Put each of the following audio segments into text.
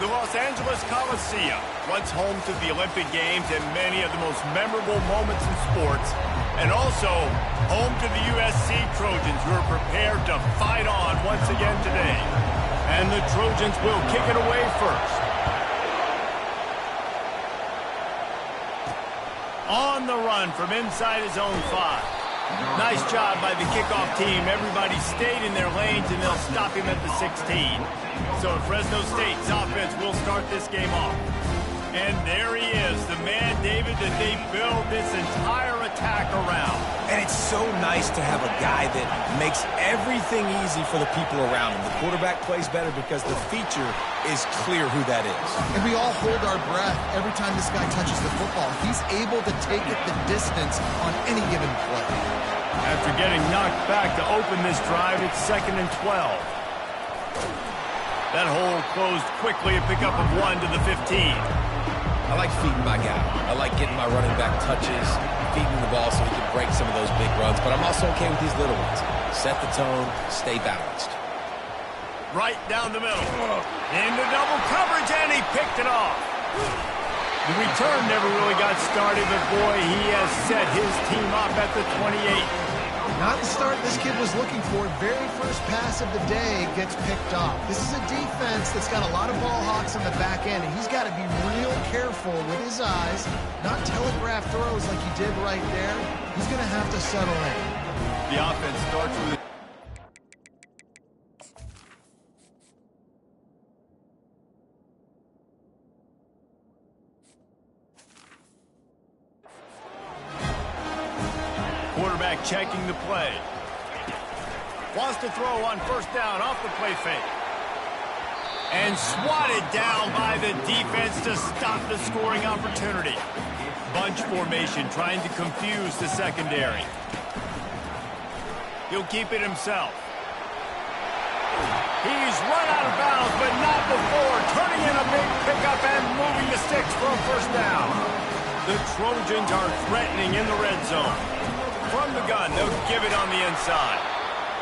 The Los Angeles Coliseum, once home to the Olympic Games and many of the most memorable moments in sports, and also home to the USC Trojans, who are prepared to fight on once again today. And the Trojans will kick it away first. On the run from inside his own 5. Nice job by the kickoff team. Everybody stayed in their lanes, and they'll stop him at the 16. So Fresno State's offense will start this game off. And there he is, the man, David, that they build this entire attack around. And it's so nice to have a guy that makes everything easy for the people around him. The quarterback plays better because the feature is clear who that is. And we all hold our breath every time this guy touches the football. He's able to take it the distance on any given play. After getting knocked back to open this drive, it's 2nd and 12. That hole closed quickly, a pickup of 1 to the 15. I like feeding my guy. I like getting my running back touches, feeding the ball so he can break some of those big runs, but I'm also okay with these little ones. Set the tone, stay balanced. Right down the middle. Into double coverage, and he picked it off. The return never really got started, but boy, he has set his team up at the 28. Not the start this kid was looking for. Very first pass of the day gets picked off. This is a defense that's got a lot of ball hawks on the back end, and he's got to be real careful with his eyes, not telegraph throws like he did right there. He's going to have to settle in. The offense starts with quarterback checking the play. Wants to throw on first down off the play fake. And swatted down by the defense to stop the scoring opportunity. Bunch formation trying to confuse the secondary. He'll keep it himself. He's run out of bounds, but not before. Turning in a big pickup and moving the sticks for a first down. The Trojans are threatening in the red zone. From the gun, they'll give it on the inside.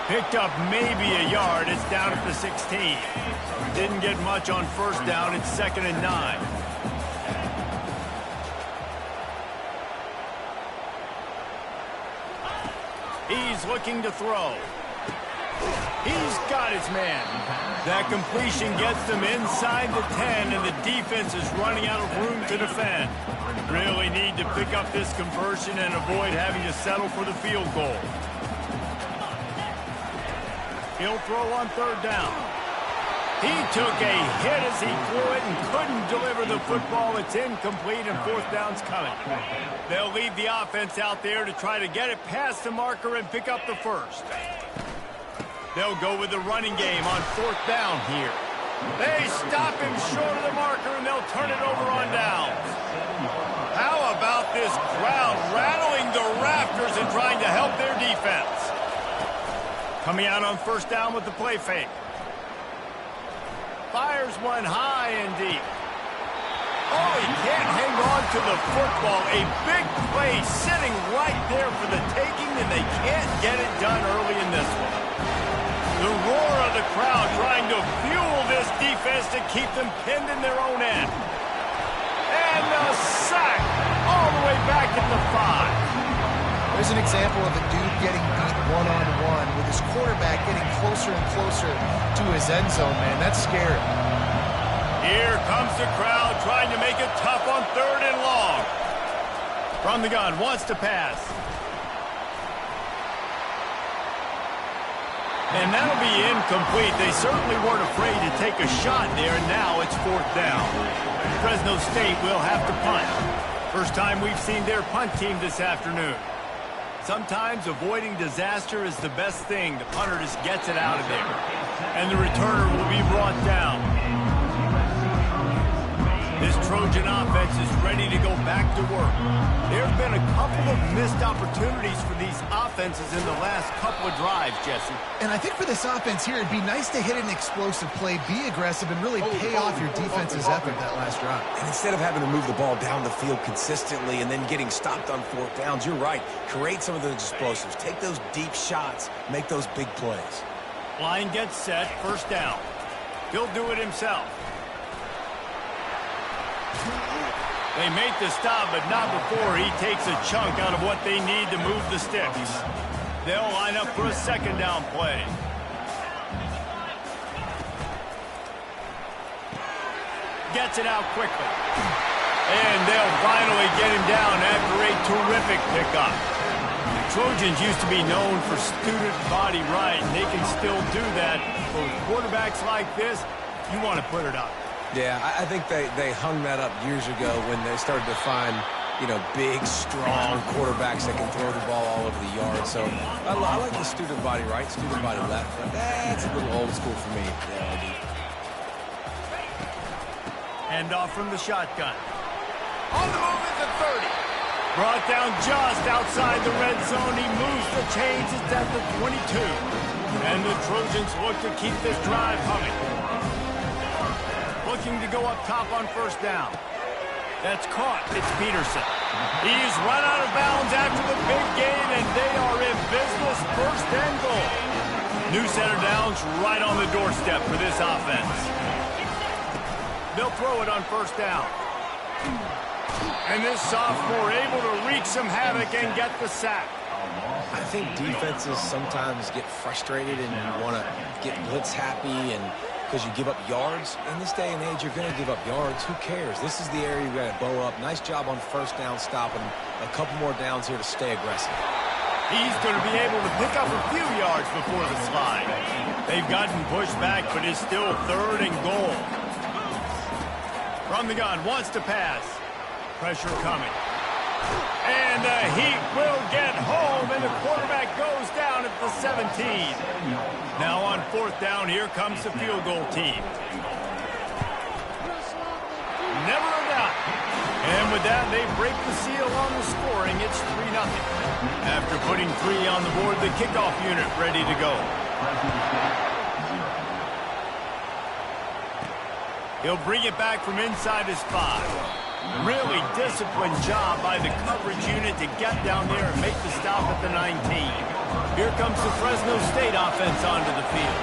Picked up maybe a yard. It's down at the 16. Didn't get much on first down. It's 2nd and 9. He's looking to throw. He's got his man. That completion gets them inside the 10, and the defense is running out of room to defend. Really need to pick up this conversion and avoid having to settle for the field goal. He'll throw on third down. He took a hit as he threw it and couldn't deliver the football. It's incomplete, and fourth down's coming. They'll leave the offense out there to try to get it past the marker and pick up the first. They'll go with the running game on fourth down here. They stop him short of the marker, and they'll turn it over on downs. How about this crowd rattling the rafters and trying to help their defense? Coming out on first down with the play fake. Fires one high and deep. Oh, he can't hang on to the football. A big play sitting right there for the taking, and they can't get it done early in this one. The roar of the crowd trying to fuel this defense to keep them pinned in their own end. And the sack all the way back at the 5. There's an example of a dude getting beat one-on-one with his quarterback getting closer and closer to his end zone, man. That's scary. Here comes the crowd trying to make it tough on third and long. From the gun, wants to pass. And that'll be incomplete. They certainly weren't afraid to take a shot there, and now it's fourth down. Fresno State will have to punt. First time we've seen their punt team this afternoon. Sometimes avoiding disaster is the best thing. The punter just gets it out of there. And the returner will be brought down. This Trojan offense is ready to go back to work. There have been a couple of missed opportunities for these offenses in the last couple of drives, Jesse. And I think for this offense here, it'd be nice to hit an explosive play, be aggressive, and really pay off your defense's effort that last drive. And instead of having to move the ball down the field consistently and then getting stopped on fourth downs, you're right. Create some of those explosives. Take those deep shots. Make those big plays. Line gets set, first down. He'll do it himself. They make the stop, but not before he takes a chunk out of what they need to move the sticks. They'll line up for a second down play. Gets it out quickly. And they'll finally get him down after a terrific pickup. The Trojans used to be known for student body right, and they can still do that. But with quarterbacks like this, you want to put it up. Yeah, I think they hung that up years ago when they started to find, you know, big, strong quarterbacks that can throw the ball all over the yard. So I like the student body right, student body left, but that's a little old school for me. Yeah, Hand off from the shotgun. On the move at the 30. Brought down just outside the red zone. He moves the chains. It's at the 22. And the Trojans look to keep this drive humming. Looking to go up top on first down. That's caught. It's Peterson. He's run out of bounds after the big gain, and they are in business. First and goal. New center downs right on the doorstep for this offense. They'll throw it on first down. And this sophomore able to wreak some havoc and get the sack. I think defenses sometimes get frustrated and you want to get blitz happy and because you give up yards. In this day and age, you're going to give up yards. Who cares? This is the area you got to bow up. Nice job on first down stopping them. A couple more downs here to stay aggressive. He's going to be able to pick up a few yards before the slide. They've gotten pushed back, but it's still third and goal. From the gun, wants to pass. Pressure coming. And the Heat will get home, and the quarterback goes down at the 17. Now on fourth down, here comes the field goal team. Never a doubt. And with that, they break the seal on the scoring. It's 3-0. After putting 3 on the board, the kickoff unit ready to go. He'll bring it back from inside his 5. Really disciplined job by the coverage unit to get down there and make the stop at the 19. Here comes the Fresno State offense onto the field.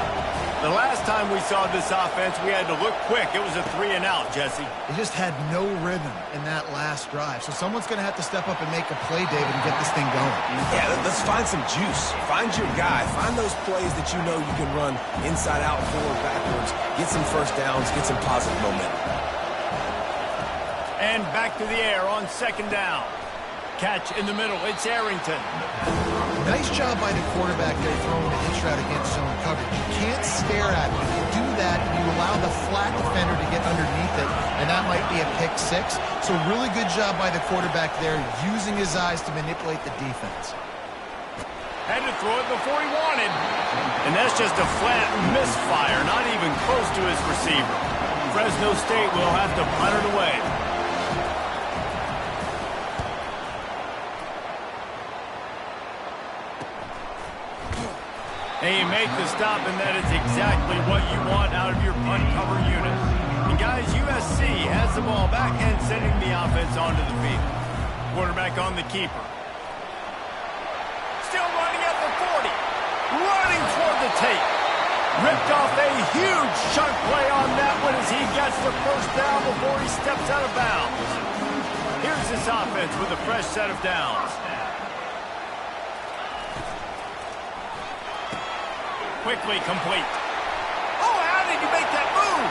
The last time we saw this offense, we had to look quick. It was a 3-and-out, Jesse. They just had no rhythm in that last drive. So someone's going to have to step up and make a play, David, and get this thing going. Yeah, let's find some juice. Find your guy. Find those plays that you know you can run inside out, forward, backwards. Get some first downs. Get some positive momentum. And back to the air on second down. Catch in the middle. It's Arrington. Nice job by the quarterback there throwing the hitch route against zone coverage. You can't stare at it. If you do that, you allow the flat defender to get underneath it, and that might be a pick 6. So really good job by the quarterback there, using his eyes to manipulate the defense. Had to throw it before he wanted. And that's just a flat misfire, not even close to his receiver. Fresno State will have to punt it away. And you make the stop, and that is exactly what you want out of your punt cover unit. And guys, USC has the ball back and sending the offense onto the field. Quarterback on the keeper. Still running at the 40. Running toward the tape. Ripped off a huge chunk play on that one as he gets the first down before he steps out of bounds. Here's this offense with a fresh set of downs. Quickly complete. Oh, how did you make that move?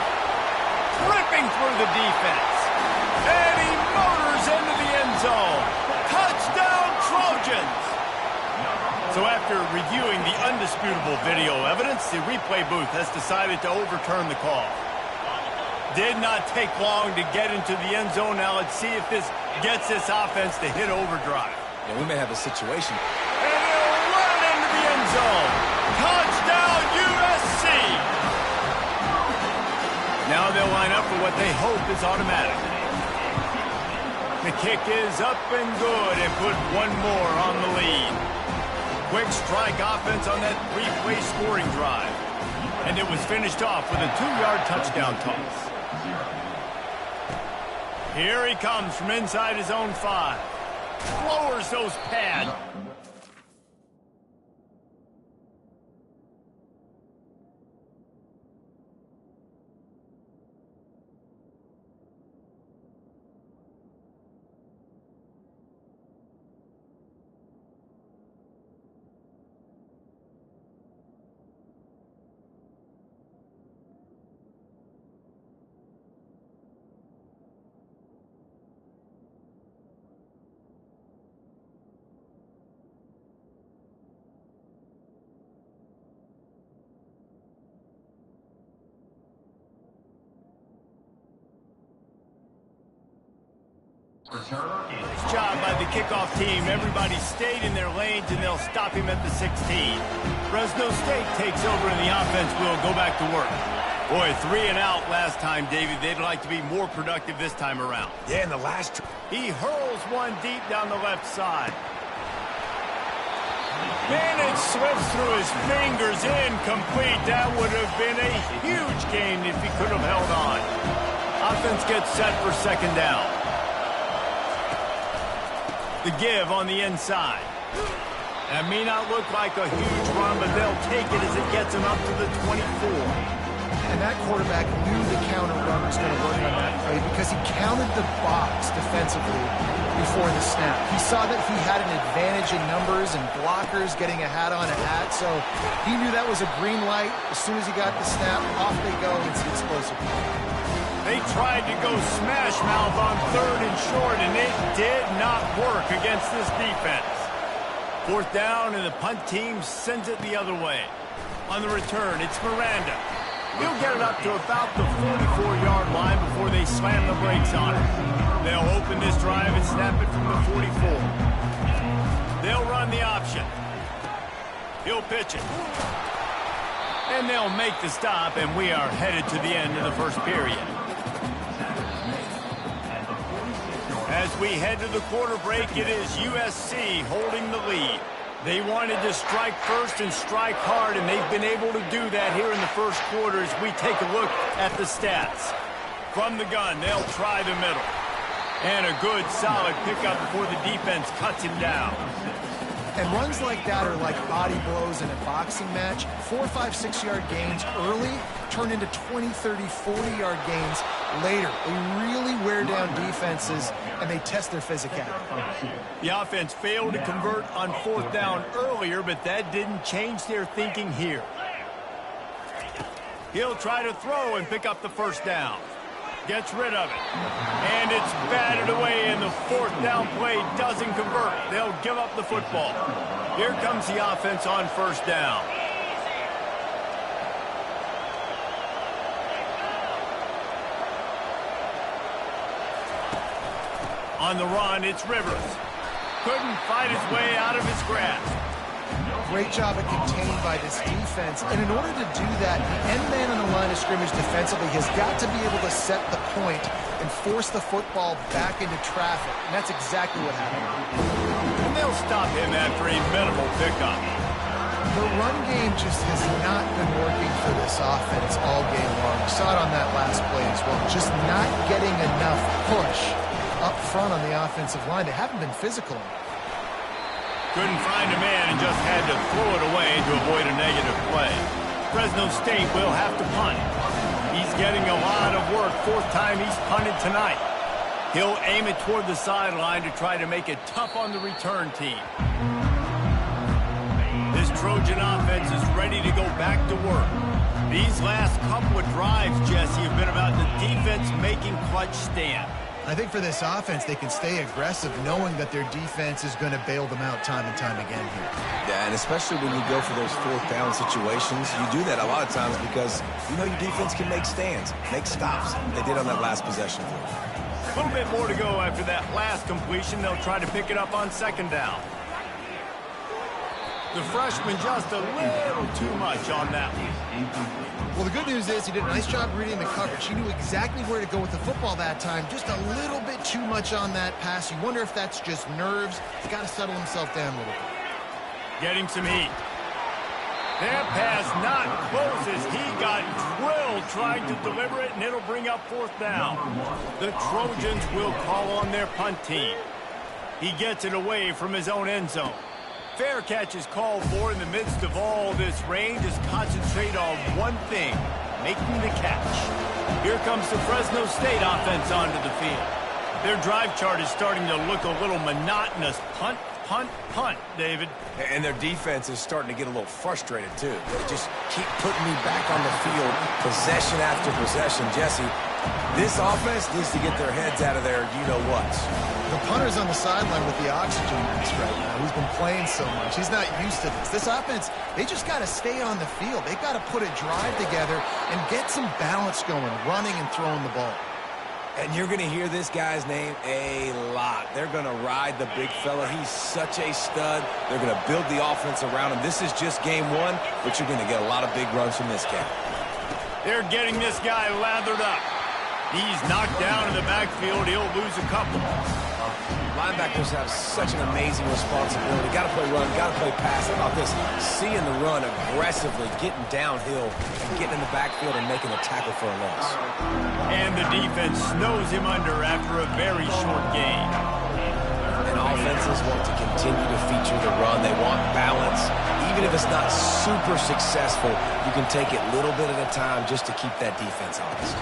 Ripping through the defense. And he motors into the end zone. Touchdown, Trojans! So after reviewing the undisputable video evidence, the replay booth has decided to overturn the call. Did not take long to get into the end zone. Now let's see if this gets this offense to hit overdrive. Yeah, we may have a situation. And he'll run into the end zone. Touchdown, USC! Now they'll line up for what they hope is automatic. The kick is up and good and put one more on the lead. Quick strike offense on that 3-play scoring drive. And it was finished off with a 2-yard touchdown toss. Here he comes from inside his own 5. Lowers those pads. Nice job by the kickoff team. Everybody stayed in their lanes, and they'll stop him at the 16. Fresno State takes over, and the offense will go back to work. Boy, 3 and out last time, David. They'd like to be more productive this time around. Yeah, in the last... He hurls one deep down the left side. And it slips through his fingers, incomplete. That would have been a huge gain if he could have held on. Offense gets set for second down. The give on the inside. That may not look like a huge run, but they'll take it as it gets him up to the 24. And that quarterback knew the counter run was going to work on that play because he counted the box defensively before the snap. He saw that he had an advantage in numbers and blockers getting a hat on a hat, so he knew that was a green light. As soon as he got the snap, off they go, and it's the explosive play. They tried to go smash mouth on 3rd and short, and it did not work against this defense. 4th down, and the punt team sends it the other way. On the return, it's Miranda. He'll get it up to about the 44-yard line before they slam the brakes on it. They'll open this drive and snap it from the 44. They'll run the option. He'll pitch it. And they'll make the stop, and we are headed to the end of the first period. As we head to the quarter break, it is USC holding the lead. They wanted to strike first and strike hard, and they've been able to do that here in the first quarter as we take a look at the stats. From the gun, they'll try the middle. And a good, solid pickup before the defense cuts him down. And runs like that are like body blows in a boxing match. 4, 5, 6-yard gains early turn into 20, 30, 40-yard gains later. They really wear down defenses, and they test their physicality. The offense failed to convert on 4th down earlier, but that didn't change their thinking here. He'll try to throw and pick up the first down. Gets rid of it. And it's batted away, and the 4th down play doesn't convert. They'll give up the football. Here comes the offense on 1st down. On the run, it's Rivers. Couldn't fight his way out of his grasp. Great job at contained by this defense. And in order to do that, the end man on the line of scrimmage defensively has got to be able to set the point and force the football back into traffic. And that's exactly what happened. And they'll stop him after a minimal pickup. The run game just has not been working for this offense all game long. We saw it on that last play as well. Just not getting enough push up front on the offensive line. They haven't been physical enough. Couldn't find a man and just had to throw it away to avoid a negative play. Fresno State will have to punt. He's getting a lot of work. 4th time he's punted tonight. He'll aim it toward the sideline to try to make it tough on the return team. This Trojan offense is ready to go back to work. These last couple of drives, Jesse, have been about the defense making clutch stand. I think for this offense, they can stay aggressive knowing that their defense is going to bail them out time and time again here. Yeah, and especially when you go for those 4th down situations, you do that a lot of times because you know your defense can make stands, make stops. They did on that last possession. A little bit more to go after that last completion. They'll try to pick it up on 2nd down. The freshman just a little too much on that one. Well, the good news is he did a nice job reading the coverage. He knew exactly where to go with the football that time. Just a little bit too much on that pass. You wonder if that's just nerves. He's got to settle himself down a little bit. Getting some heat. That pass not close as he got drilled trying to deliver it, and it'll bring up 4th down. The Trojans will call on their punt team. He gets it away from his own end zone. Fair catch is called for in the midst of all this rain. Just concentrate on one thing, making the catch. Here comes the Fresno State offense onto the field. Their drive chart is starting to look a little monotonous. Punt, punt, punt, David. And their defense is starting to get a little frustrated, too. They just keep putting me back on the field, possession after possession. Jesse, this offense needs to get their heads out of there, you-know-what. The punter's on the sideline with the oxygen mask right now. He's been playing so much. He's not used to this. This offense, they just got to stay on the field. They've got to put a drive together and get some balance going, running and throwing the ball. And you're going to hear this guy's name a lot. They're going to ride the big fella. He's such a stud. They're going to build the offense around him. This is just game one, but you're going to get a lot of big runs from this cat. They're getting this guy lathered up. He's knocked down in the backfield. He'll lose a couple. Linebackers have such an amazing responsibility. Got to play run, got to play pass. How about this? Seeing the run aggressively, getting downhill, and getting in the backfield and making a tackle for a loss. And the defense snows him under after a very short gain. And offenses want to continue to feature the run. They want balance. Even if it's not super successful, you can take it little bit at a time just to keep that defense honest.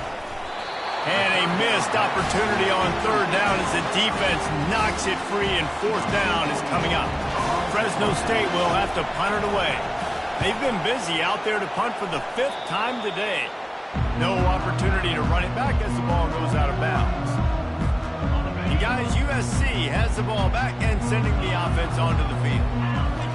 And a missed opportunity on third down as the defense knocks it free, and fourth down is coming up. Fresno State will have to punt it away. They've been busy out there to punt for the 5th time today. No opportunity to run it back as the ball goes out of bounds. And guys, USC has the ball back and sending the offense onto the field.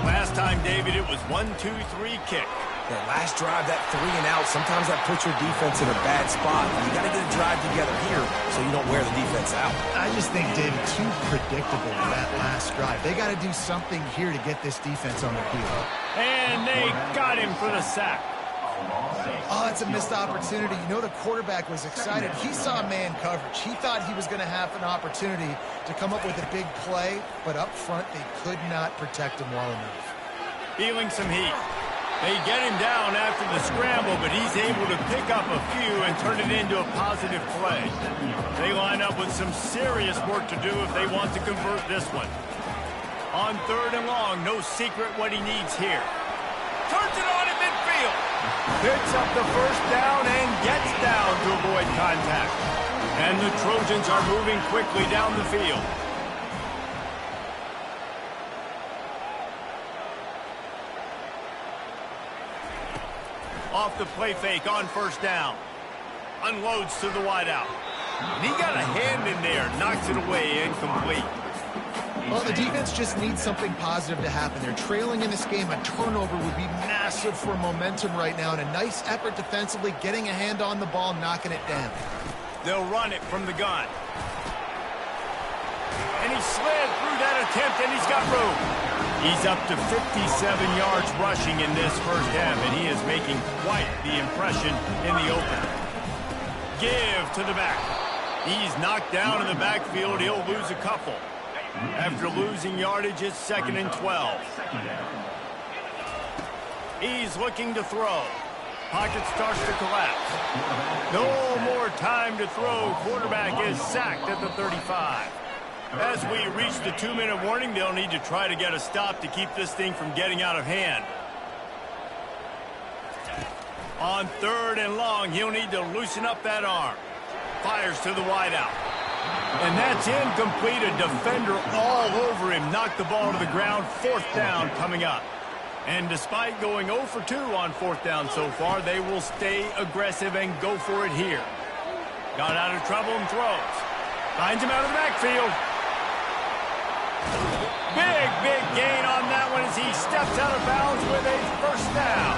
Last time, David, it was 1-2-3 kick. That last drive, that 3 and out, sometimes that puts your defense in a bad spot. You got to get a drive together here so you don't wear the defense out. I just think, David, too predictable with that last drive. They got to do something here to get this defense on their heel. And they got him for the sack. Oh, it's a missed opportunity. You know, the quarterback was excited. He saw man coverage. He thought he was going to have an opportunity to come up with a big play, but up front, they could not protect him well enough. Feeling some heat. They get him down after the scramble, but he's able to pick up a few and turn it into a positive play. They line up with some serious work to do if they want to convert this one. On third and long, no secret what he needs here. Turns it on in midfield. Picks up the first down and gets down to avoid contact. And the Trojans are moving quickly down the field. Off the play fake on first down. Unloads to the wideout. And he got a hand in there, knocks it away, incomplete. Well, the defense just needs something positive to happen. They're trailing in this game. A turnover would be massive for momentum right now, and a nice effort defensively, getting a hand on the ball, knocking it down. They'll run it from the gun. And he slid through that attempt, and he's got room. He's up to 57 yards rushing in this first half, and he is making quite the impression in the opener. Give to the back. He's knocked down in the backfield. He'll lose a couple. After losing yardage, it's 2nd and 12. He's looking to throw. Pocket starts to collapse. No more time to throw. Quarterback is sacked at the 35. As we reach the 2-minute warning, they'll need to try to get a stop to keep this thing from getting out of hand. On third and long, he'll need to loosen up that arm. Fires to the wideout. And that's incomplete. A defender all over him. Knocked the ball to the ground. Fourth down coming up. And despite going 0 for 2 on fourth down so far, they will stay aggressive and go for it here. Got out of trouble and throws. Finds him out of the backfield. Big gain on that one as he steps out of bounds with a first down.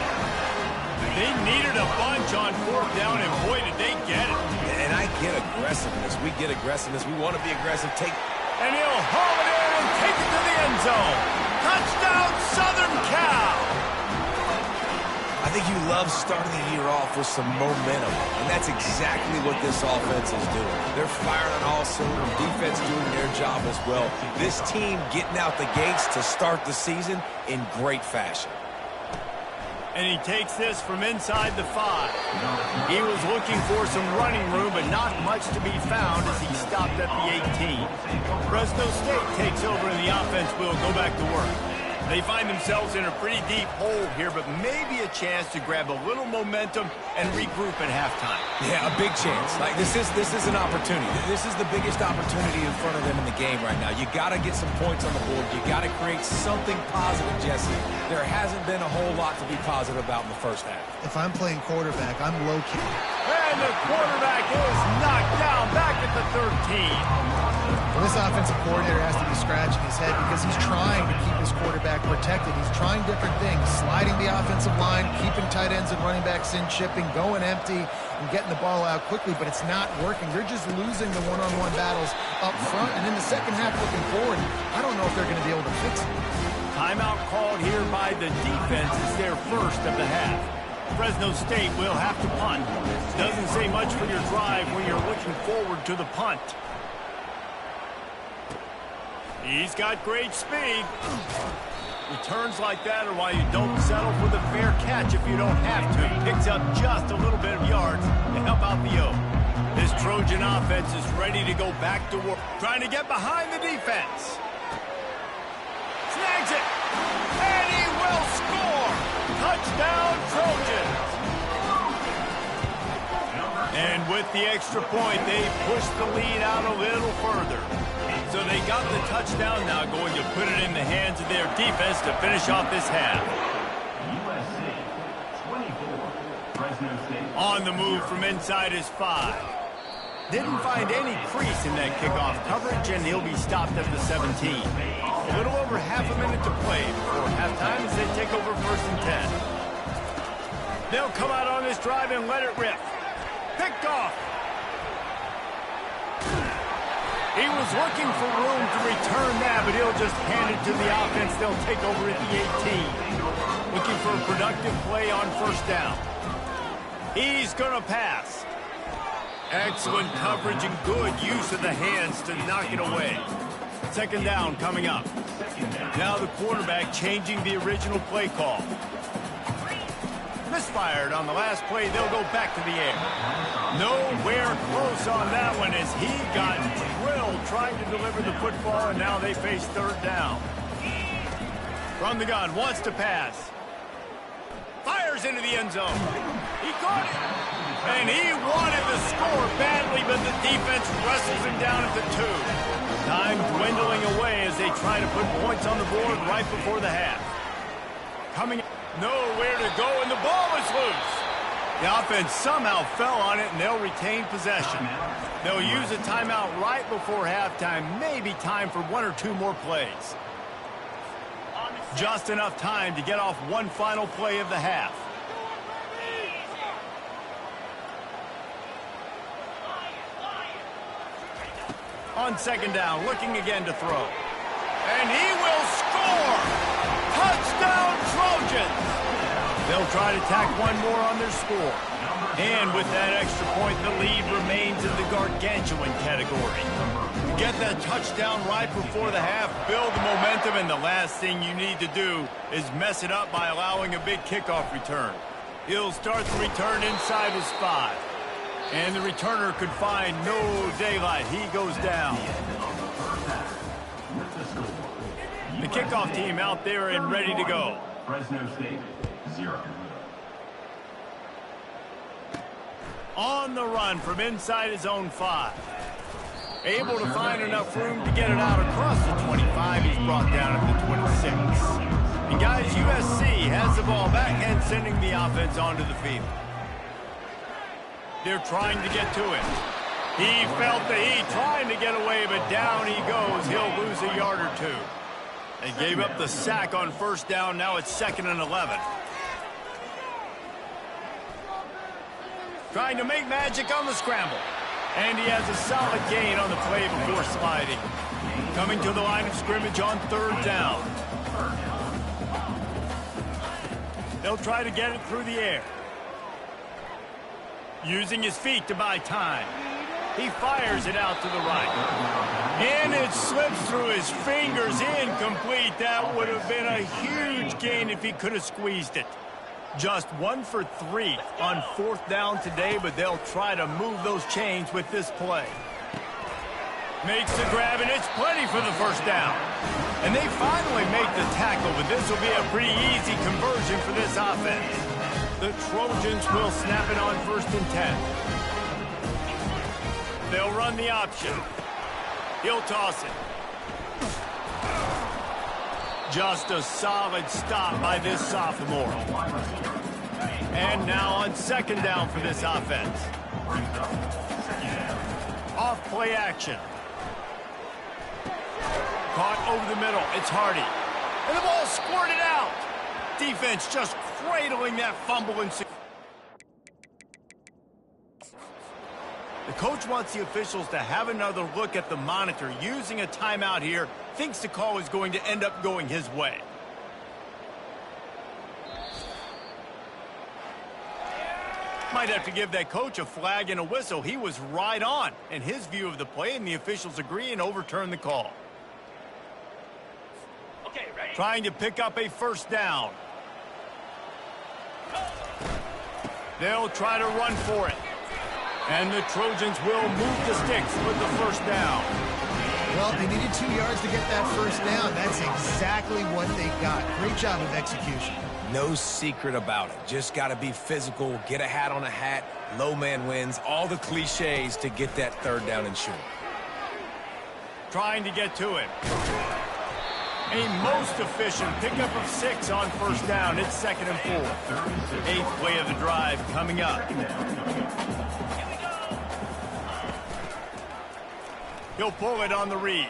They needed a bunch on fourth down, and boy, did they get it. And I get aggressiveness. We get aggressiveness. We want to be aggressive. And he'll haul it in and take it to the end zone. Touchdown, Southern Cal. I think you love starting the year off with some momentum, and that's exactly what this offense is doing. They're firing on all cylinders, defense doing their job as well. This team getting out the gates to start the season in great fashion. And he takes this from inside the 5. He was looking for some running room, but not much to be found as he stopped at the 18. Fresno State takes over and the offense will go back to work. They find themselves in a pretty deep hole here, but maybe a chance to grab a little momentum and regroup at halftime. Yeah, a big chance. Like this is an opportunity. This is the biggest opportunity in front of them in the game right now. You got to get some points on the board. You got to create something positive, Jesse. There hasn't been a whole lot to be positive about in the first half. If I'm playing quarterback, I'm low-key. And the quarterback is knocked down back at the 13. Well, this offensive coordinator has to be scratching his head because he's trying to keep his quarterback protected. He's trying different things, sliding the offensive line, keeping tight ends and running backs in, chipping, going empty. and getting the ball out quickly, but it's not working. They're just losing the one-on-one battles up front, and in the second half looking forward, I don't know if they're going to be able to fix it. Timeout called here by the defense. It's their first of the half. Fresno State will have to punt. Doesn't say much for your drive when you're looking forward to the punt. He's got great speed. Returns like that are why you don't settle for the fair catch if you don't have to. Picks up just a little bit of yards to help out the O. This Trojan offense is ready to go back to work. Trying to get behind the defense. Snags it. And he will score. Touchdown, Trojans. And with the extra point, they push the lead out a little further. So they got the touchdown, now going to put it in the hands of their defense to finish off this half. USC 24, Fresno State. On the move from inside his 5. Didn't find any crease in that kickoff coverage, and he'll be stopped at the 17. A little over half a minute to play before halftime as they take over 1st and 10. They'll come out on this drive and let it rip. Picked off. He was looking for room to return that, but he'll just hand it to the offense. They'll take over at the 18. Looking for a productive play on 1st down. He's going to pass. Excellent coverage and good use of the hands to knock it away. 2nd down coming up. Now the quarterback changing the original play call. Misfired on the last play. They'll go back to the air. Nowhere close on that one as he got drilled trying to deliver the football, and now they face 3rd down. From the gun, wants to pass. Fires into the end zone. He caught it. And he wanted to score badly, but the defense wrestles him down at the 2. Time dwindling away as they try to put points on the board right before the half. Coming nowhere to go, and the ball is loose. The offense somehow fell on it, and they'll retain possession. They'll use a timeout right before halftime, maybe time for 1 or 2 more plays. Just enough time to get off one final play of the half. On 2nd down, looking again to throw. And he will score! Touchdown, Trojans! They'll try to tack one more on their score. And with that extra point, the lead remains in the gargantuan category. Get that touchdown right before the half, build the momentum, and the last thing you need to do is mess it up by allowing a big kickoff return. He'll start the return inside his 5. And the returner could find no daylight. He goes down. The kickoff team out there and ready to go. Fresno State 0. On the run from inside his own 5. Able to find enough room to get it out across the 25. He's brought down at the 26. And guys, USC has the ball back and sending the offense onto the field. They're trying to get to it. He felt the heat trying to get away, but down he goes. He'll lose a yard or 2. They gave up the sack on 1st down. Now it's 2nd and 11. Trying to make magic on the scramble. And he has a solid gain on the play before sliding. Coming to the line of scrimmage on 3rd down. They'll try to get it through the air. Using his feet to buy time. He fires it out to the right. And it slips through his fingers, incomplete. That would have been a huge gain if he could have squeezed it. Just 1 for 3 on 4th down today, but they'll try to move those chains with this play. Makes the grab, and it's plenty for the 1st down. And they finally make the tackle, but this will be a pretty easy conversion for this offense. The Trojans will snap it on 1st and 10. They'll run the option. He'll toss it. Just a solid stop by this sophomore. And now on 2nd down for this offense. Off play action. Caught over the middle. It's Hardy. And the ball squirted out. Defense just cradling that fumble and The coach wants the officials to have another look at the monitor. Using a timeout here, thinks the call is going to end up going his way. Might have to give that coach a flag and a whistle. He was right on in his view of the play, and the officials agree and overturn the call. Okay, ready? Trying to pick up a first down. They'll try to run for it. And the Trojans will move the sticks with the first down. Well, they needed 2 yards to get that first down. That's exactly what they got. Great job of execution. No secret about it. Just got to be physical, get a hat on a hat, low man wins, all the cliches to get that third down and short. Trying to get to it. A most efficient pickup of 6 on first down. It's 2nd and 4. 8th play of the drive coming up. He'll pull it on the read.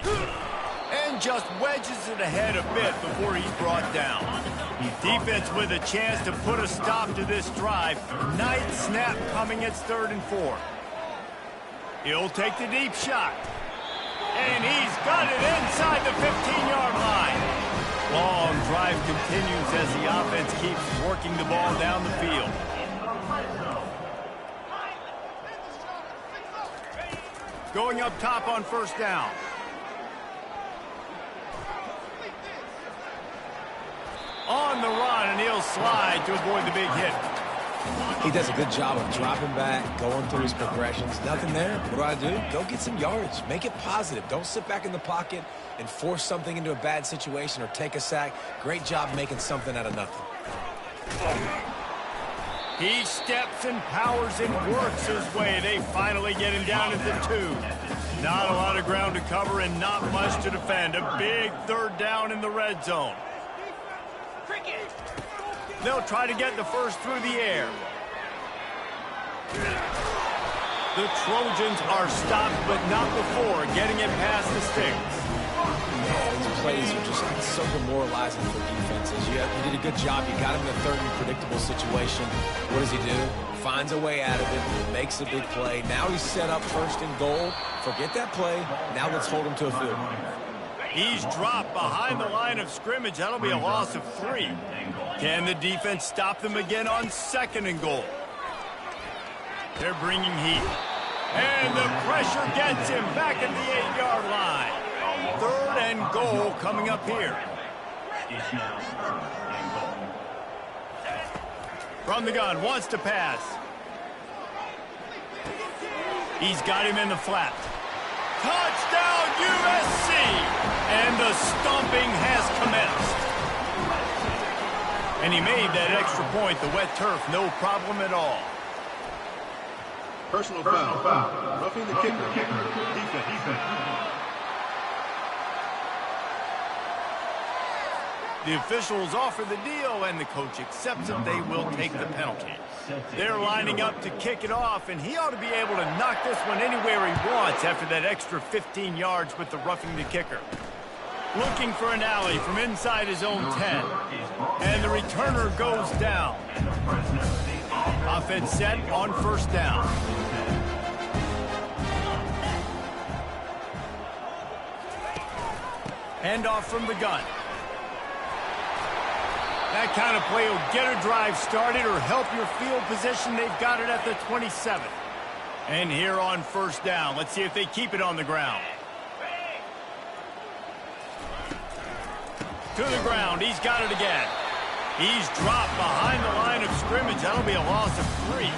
And just wedges it ahead a bit before he's brought down. Defense with a chance to put a stop to this drive. Nice snap coming. It's 3rd and 4. He'll take the deep shot. And he's got it inside the 15-yard line. Long drive continues as the offense keeps working the ball down the field. Going up top on first down. On the run, and he'll slide to avoid the big hit. He does a good job of dropping back, going through his progressions. Nothing there. What do? Go get some yards. Make it positive. Don't sit back in the pocket and force something into a bad situation or take a sack. Great job making something out of nothing. He steps and powers and works his way. They finally get him down at the 2. Not a lot of ground to cover and not much to defend. A big 3rd down in the red zone. They'll try to get the first through the air. The Trojans are stopped, but not before getting it past the sticks. These plays are just so demoralizing for defenses. You did a good job. You got him in a 3rd and predictable situation. What does he do? Finds a way out of it, makes a big play. Now he's set up 1st and goal. Forget that play. Now let's hold him to a field goal. He's dropped behind the line of scrimmage. That'll be a loss of 3. Can the defense stop them again on 2nd and goal? They're bringing heat. And the pressure gets him back at the 8-yard line. 3rd and goal coming up here. From the gun, wants to pass. He's got him in the flat. Touchdown, USC! And the stomping has commenced. And he made that extra point. The wet turf, no problem at all. Personal foul. Roughing the kicker. Defense. The officials offer the deal, and the coach accepts it. They will take the penalty. They're lining up to kick it off, and he ought to be able to knock this one anywhere he wants after that extra 15 yards with the roughing the kicker. Looking for an alley from inside his own 10. And the returner goes down. Offense set on first down. Handoff from the gun. That kind of play will get a drive started or help your field position. They've got it at the 27. And here on first down, let's see if they keep it on the ground. To the ground, he's got it again. He's dropped behind the line of scrimmage. That'll be a loss of 3.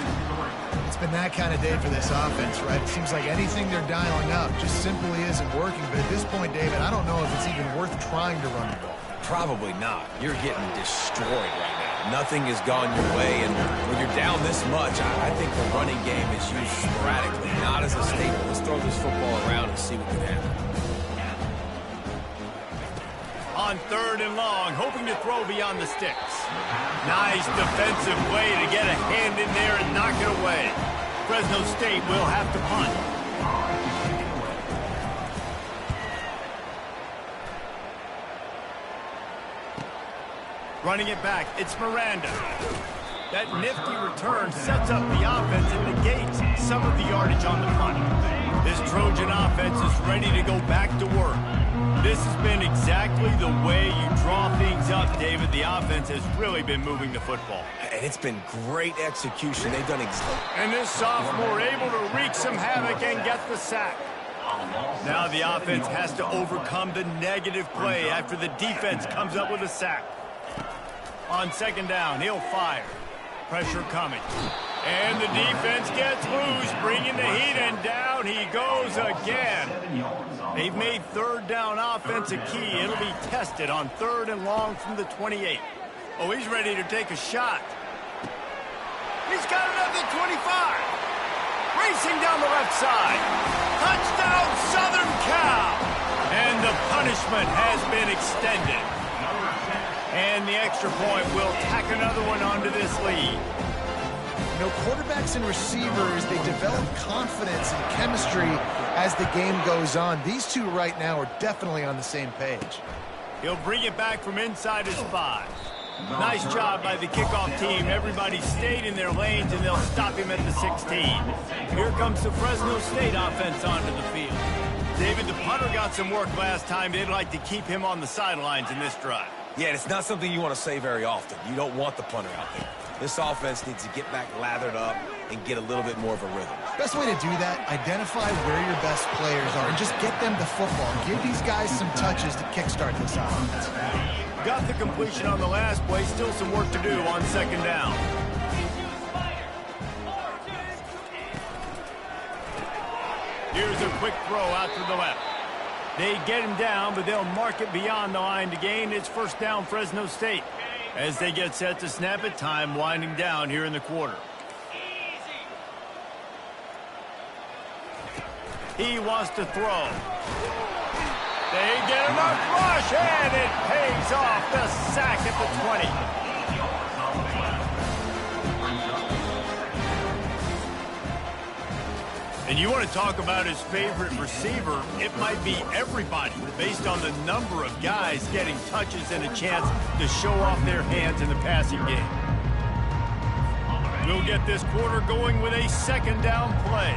It's been that kind of day for this offense, right? It seems like anything they're dialing up just simply isn't working. But at this point, David, I don't know if it's even worth trying to run the ball. Probably not. You're getting destroyed right now. Nothing has gone your way, and when you're down this much, I think the running game is used sporadically, not as a staple. Let's throw this football around and see what can happen. On 3rd and long, hoping to throw beyond the sticks. Nice defensive play to get a hand in there and knock it away. Fresno State will have to punt. Running it back, it's Miranda. That nifty return sets up the offense and negates some of the yardage on the punt. This Trojan offense is ready to go back to work. This has been exactly the way you draw things up, David. The offense has really been moving the football. And it's been great execution. They've done exactly. And this sophomore able to wreak some havoc and get the sack. Now the offense has to overcome the negative play after the defense comes up with a sack. On second down, he'll fire. Pressure coming. And the defense gets loose, bringing the heat, and down he goes again. They've made third down offense a key. It'll be tested on 3rd and long from the 28. Oh, he's ready to take a shot. He's got it at the 25. Racing down the left side. Touchdown, Southern Cal. And the punishment has been extended. And the extra point will tack another one onto this lead. You know, quarterbacks and receivers, they develop confidence and chemistry as the game goes on. These two right now are definitely on the same page. He'll bring it back from inside his 5. Nice job by the kickoff team. Everybody stayed in their lanes, and they'll stop him at the 16. Here comes the Fresno State offense onto the field. David, the punter got some work last time. They'd like to keep him on the sidelines in this drive. Yeah, it's not something you want to say very often. You don't want the punter out there. This offense needs to get back lathered up and get a little bit more of a rhythm. Best way to do that, identify where your best players are and just get them the football. Give these guys some touches to kickstart this offense. Got the completion on the last play. Still some work to do on second down. Here's a quick throw out to the left. They get him down, but they'll mark it beyond the line to gain. It's first down, Fresno State. As they get set to snap it, time winding down here in the quarter. He wants to throw. They get enough rush, and it pays off. The sack at the 20. And you want to talk about his favorite receiver, it might be everybody based on the number of guys getting touches and a chance to show off their hands in the passing game. We'll get this quarter going with a second down play.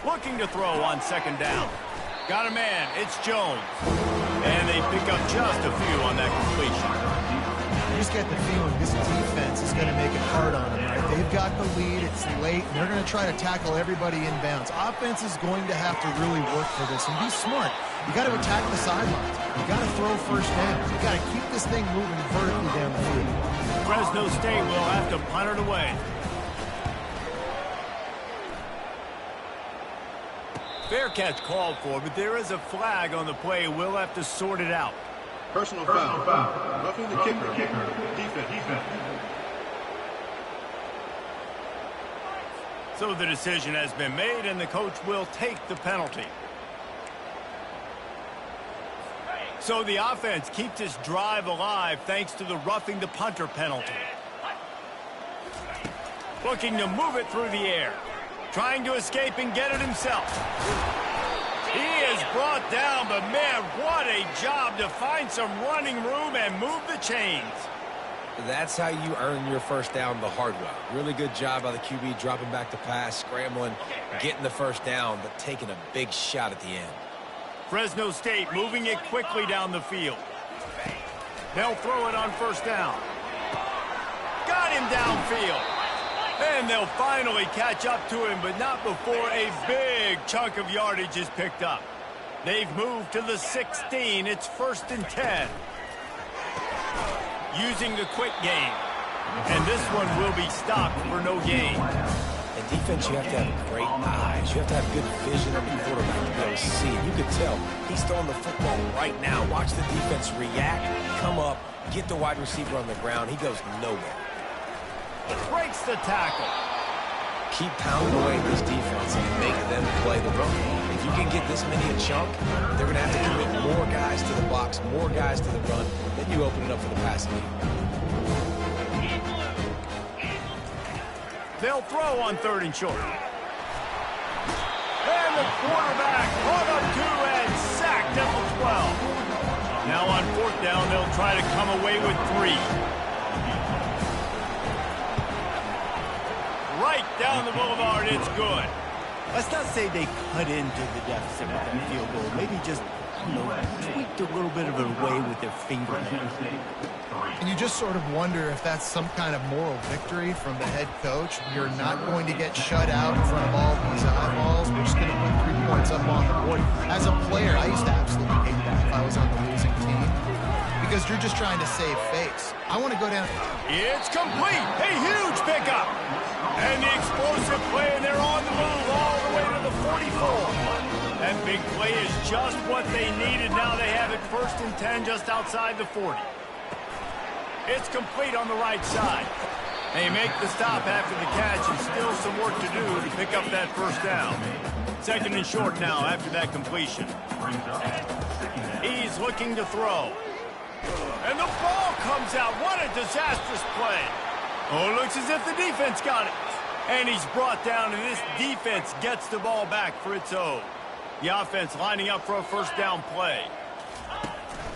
Looking to throw on second down. Got a man, it's Jones. And they pick up just a few on that completion. You just get the feeling this defense is going to make it hard on them, right? They've got the lead, it's late, and they're going to try to tackle everybody inbounds. Offense is going to have to really work for this and be smart. You got to attack the sidelines. You got to throw first down. You got to keep this thing moving vertically down the field. Fresno State will have to punt it away. Fair catch called for, but there is a flag on the play. We'll have to sort it out. Personal foul. Roughing the kicker. Defense. So the decision has been made, and the coach will take the penalty. So the offense keeps this drive alive thanks to the roughing the punter penalty. Looking to move it through the air. Trying to escape and get it himself. He is brought down, but man, what a job to find some running room and move the chains. That's how you earn your first down the hard way. Really good job by the QB dropping back to pass, scrambling, getting the first down, but taking a big shot at the end. Fresno State moving it quickly down the field. They'll throw it on first down. Got him downfield. And they'll finally catch up to him, but not before a big chunk of yardage is picked up. They've moved to the 16. It's 1st and 10. Using the quick game. And this one will be stopped for no gain. In defense, you have to have great eyes. You have to have good vision on the quarterback to be able to see it. You could tell he's throwing the football right now. Watch the defense react, come up, get the wide receiver on the ground. He goes nowhere. Breaks the tackle. Keep pounding away at this defense and make them play the run. If you can get this many a chunk, they're going to have to commit more guys to the box, more guys to the run. Then you open it up for the passing game. They'll throw on 3rd and short. And the quarterback brought up 2 and sacked at the 12. Now on 4th down, they'll try to come away with 3. Right down the boulevard, it's good. Let's not say they cut into the deficit with that field goal. Maybe just, tweaked a little bit of it away with their fingernail. And you just sort of wonder if that's some kind of moral victory from the head coach. You're not going to get shut out in front of all these eyeballs. We're just going to put 3 points up on the board. As a player, I used to absolutely hate that if I was on the losing team, because you're just trying to save face. I want to go down. It's complete. A huge pickup. And the explosive play, and they're on the move all the way to the 44. That big play is just what they needed. Now they have it 1st and 10 just outside the 40. It's complete on the right side. They make the stop after the catch, and still some work to do to pick up that 1st down. 2nd and short now after that completion. He's looking to throw. And the ball comes out. What a disastrous play. Oh, it looks as if the defense got it. And he's brought down, and this defense gets the ball back for its own. The offense lining up for a 1st down play.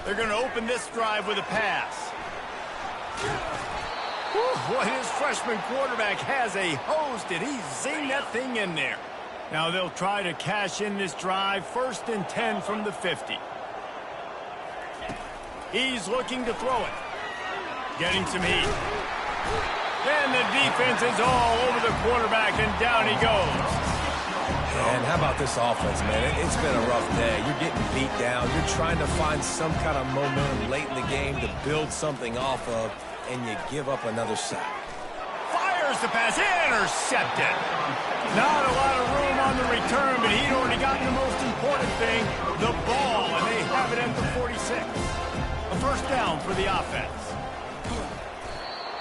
They're going to open this drive with a pass. Whew, boy, his freshman quarterback has a hose. Did he zing that thing in there? Now they'll try to cash in this drive. 1st and 10 from the 50. He's looking to throw it. Getting some heat. And the defense is all over the quarterback, and down he goes. And how about this offense, man? It's been a rough day. You're getting beat down. You're trying to find some kind of momentum late in the game to build something off of, and you give up another sack. Fires the pass, intercepted. Not a lot of room on the return, but he'd already gotten the most important thing, the ball, and they have it at the 46. A 1st down for the offense.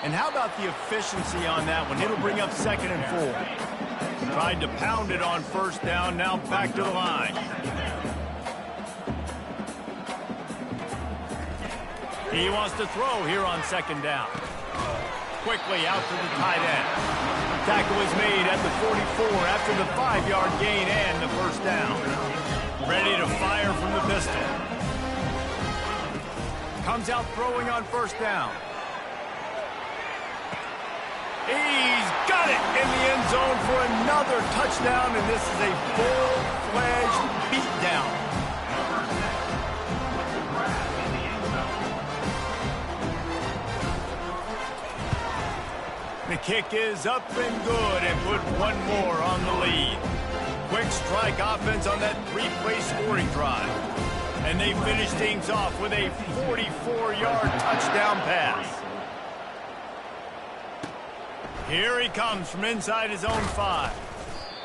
And how about the efficiency on that one? It'll bring up 2nd and 4. Tried to pound it on 1st down, now back to the line. He wants to throw here on 2nd down. Quickly out to the tight end. Tackle is made at the 44 after the 5-yard gain and the 1st down. Ready to fire from the pistol. Comes out throwing on 1st down. He's got it in the end zone for another touchdown, and this is a full-fledged beatdown. The kick is up and good, and put 1 more on the lead. Quick strike offense on that 3-play scoring drive. And they finish things off with a 44-yard touchdown pass. Here he comes from inside his own 5.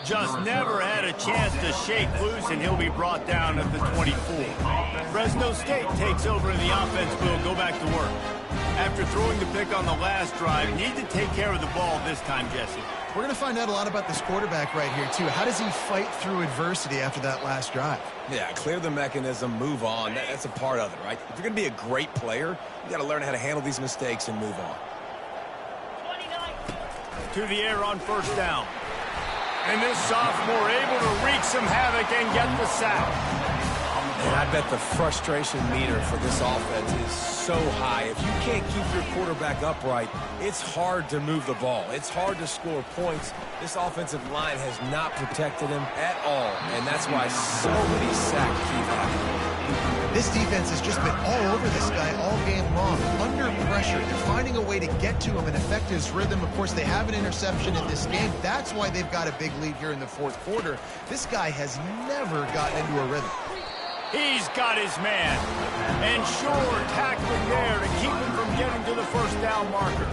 Just never had a chance to shake loose, and he'll be brought down at the 24. Fresno State takes over, and the offense will go back to work. After throwing the pick on the last drive, need to take care of the ball this time, Jesse. We're going to find out a lot about this quarterback right here, too. How does he fight through adversity after that last drive? Yeah, clear the mechanism, move on. That's a part of it, right? If you're going to be a great player, you got to learn how to handle these mistakes and move on. To the air on 1st down. And this sophomore able to wreak some havoc and get the sack. And I bet the frustration meter for this offense is so high. If you can't keep your quarterback upright, it's hard to move the ball. It's hard to score points. This offensive line has not protected him at all, and that's why so many sacks keep happening. This defense has just been all over this guy all game long. Under pressure, they're finding a way to get to him and affect his rhythm. Of course, they have an interception in this game. That's why they've got a big lead here in the 4th quarter. This guy has never gotten into a rhythm. He's got his man. And sure, tackling there to keep him from getting to the 1st down marker.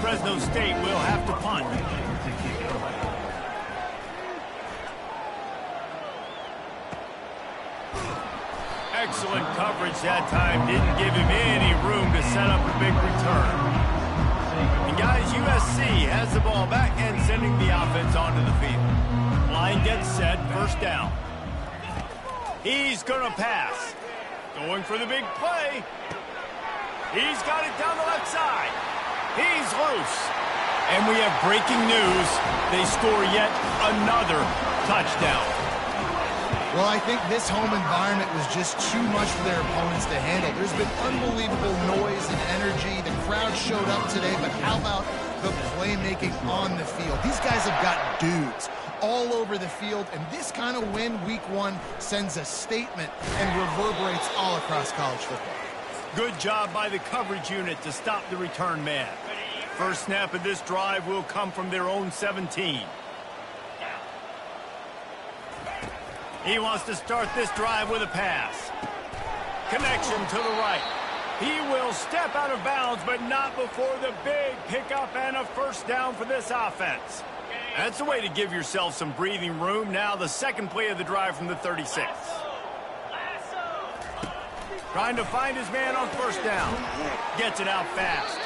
Fresno State will have to punt. Excellent coverage that time. Didn't give him any room to set up a big return. And guys, USC has the ball back and sending the offense onto the field. Line gets set, 1st down. He's going to pass. Going for the big play. He's got it down the left side. He's loose. And we have breaking news. They score yet another touchdown. Well, I think this home environment was just too much for their opponents to handle. There's been unbelievable noise and energy. The crowd showed up today, but how about the playmaking on the field? These guys have got dudes all over the field, and this kind of win week one sends a statement and reverberates all across college football. Good job by the coverage unit to stop the return man. First snap of this drive will come from their own 17. He wants to start this drive with a pass. Connection to the right. He will step out of bounds, but not before the big pickup and a first down for this offense. That's the way to give yourself some breathing room. Now the second play of the drive from the 36. Trying to find his man on first down. Gets it out fast.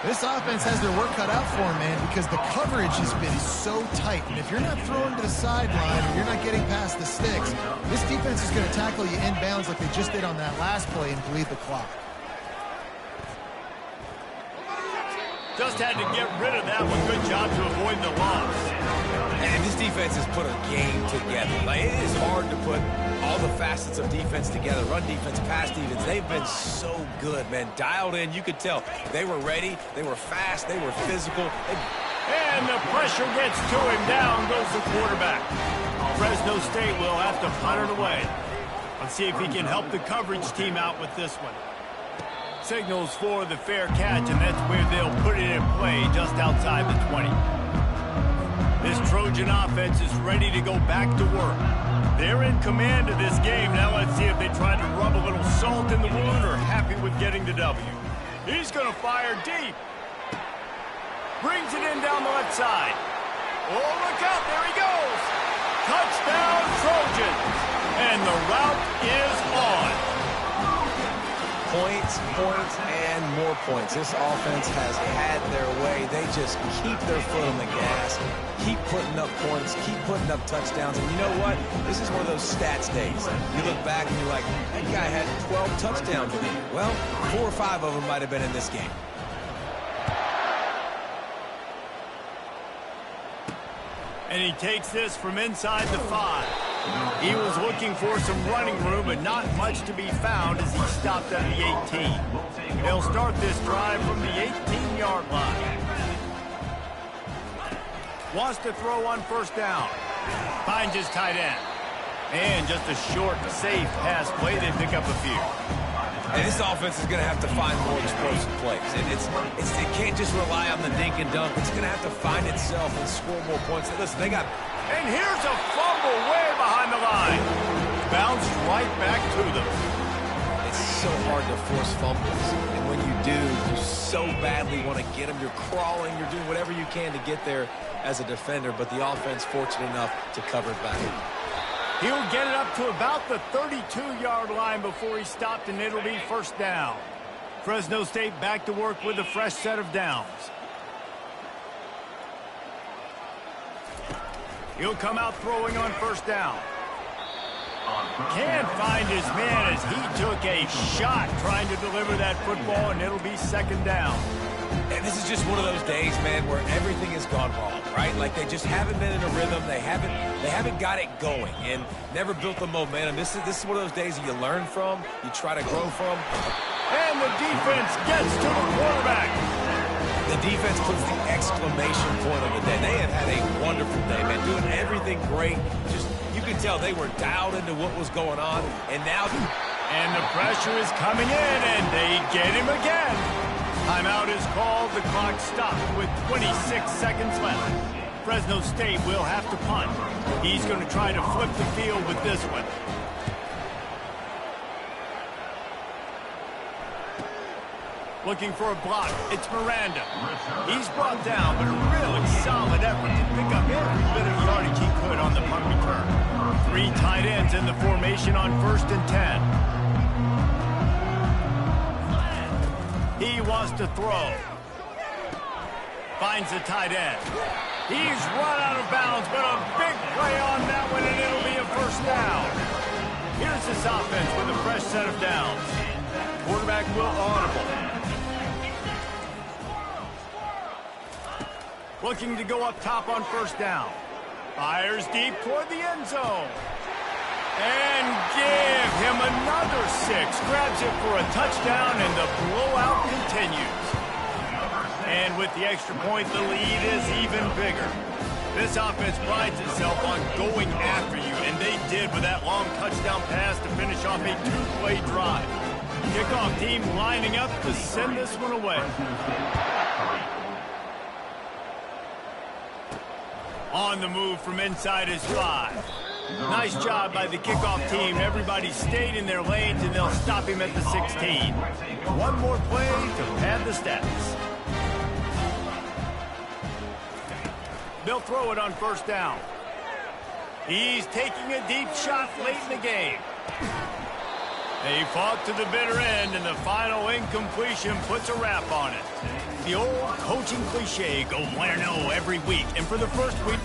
This offense has their work cut out for them, man, because the coverage has been so tight. And if you're not throwing to the sideline or you're not getting past the sticks, this defense is going to tackle you inbounds like they just did on that last play and bleed the clock. Just had to get rid of that one. Good job to avoid the loss. And this defense has put a game together. Like, it is hard to put all the facets of defense together. Run defense, pass defense. They've been so good, man. Dialed in. You could tell they were ready. They were fast. They were physical. And the pressure gets to him. Down goes the quarterback. Fresno State will have to punt it away. Let's see if he can help the coverage team out with this one. Signals for the fair catch, and that's where they'll put it in play just outside the 20. This Trojan offense is ready to go back to work. They're in command of this game. Now let's see if they try to rub a little salt in the wound or happy with getting the W. He's going to fire deep. Brings it in down the left side. Oh, look out. There he goes. Touchdown, Trojans. And the route is on. Points, points, and more points. This offense has had their way. They just keep their foot on the gas, keep putting up points, keep putting up touchdowns. And you know what? This is one of those stats days. You look back and you're like, that guy had 12 touchdowns in it. Well, 4 or 5 of them might have been in this game. And he takes this from inside the 5. He was looking for some running room, but not much to be found as he stopped at the 18. They'll start this drive from the 18-yard line. Wants to throw on first down. Finds his tight end. And just a short, safe pass play. They pick up a few. And this offense is going to have to find more explosive plays. And it can't just rely on the dink and dunk. It's going to have to find itself and score more points. Listen, they got... And here's a fumble way behind the line. Bounced right back to them. It's so hard to force fumbles. And when you do, you so badly want to get them. You're crawling. You're doing whatever you can to get there as a defender. But the offense fortunate enough to cover it back. He'll get it up to about the 32-yard line before he stopped, and it'll be first down. Fresno State back to work with a fresh set of downs. He'll come out throwing on first down. Can't find his man as he took a shot trying to deliver that football, and it'll be second down. And this is just one of those days, man, where everything has gone wrong, right? Like they just haven't been in a rhythm. They haven't got it going and never built the momentum. This is one of those days that you learn from, you try to grow from. And the defense gets to the quarterback. The defense puts the exclamation point on the day. They have had a wonderful day, man, doing everything great. Just, you can tell they were dialed into what was going on, and now... And the pressure is coming in, and they get him again. Timeout is called. The clock stopped with 26 seconds left. Fresno State will have to punt. He's going to try to flip the field with this one. Looking for a block. It's Miranda. He's brought down, but a really solid effort to pick up every bit of yardage he could on the punt return. 3 tight ends in the formation on 1st and 10. He wants to throw. Finds the tight end. He's run out of bounds, but a big play on that one, and it'll be a first down. Here's this offense with a fresh set of downs. Quarterback will audible. Looking to go up top on first down. Fires deep toward the end zone. And give him another 6. Grabs it for a touchdown, and the blowout continues. And with the extra point, the lead is even bigger. This offense prides itself on going after you, and they did with that long touchdown pass to finish off a 2-play drive. Kickoff team lining up to send this one away. On the move from inside his 5. Nice job by the kickoff team. Everybody stayed in their lanes, and they'll stop him at the 16. One more play to pad the stats. They'll throw it on first down. He's taking a deep shot late in the game. They fought to the bitter end, and the final incompletion puts a wrap on it. The old coaching cliche, go 1-0 every week. And for the first week...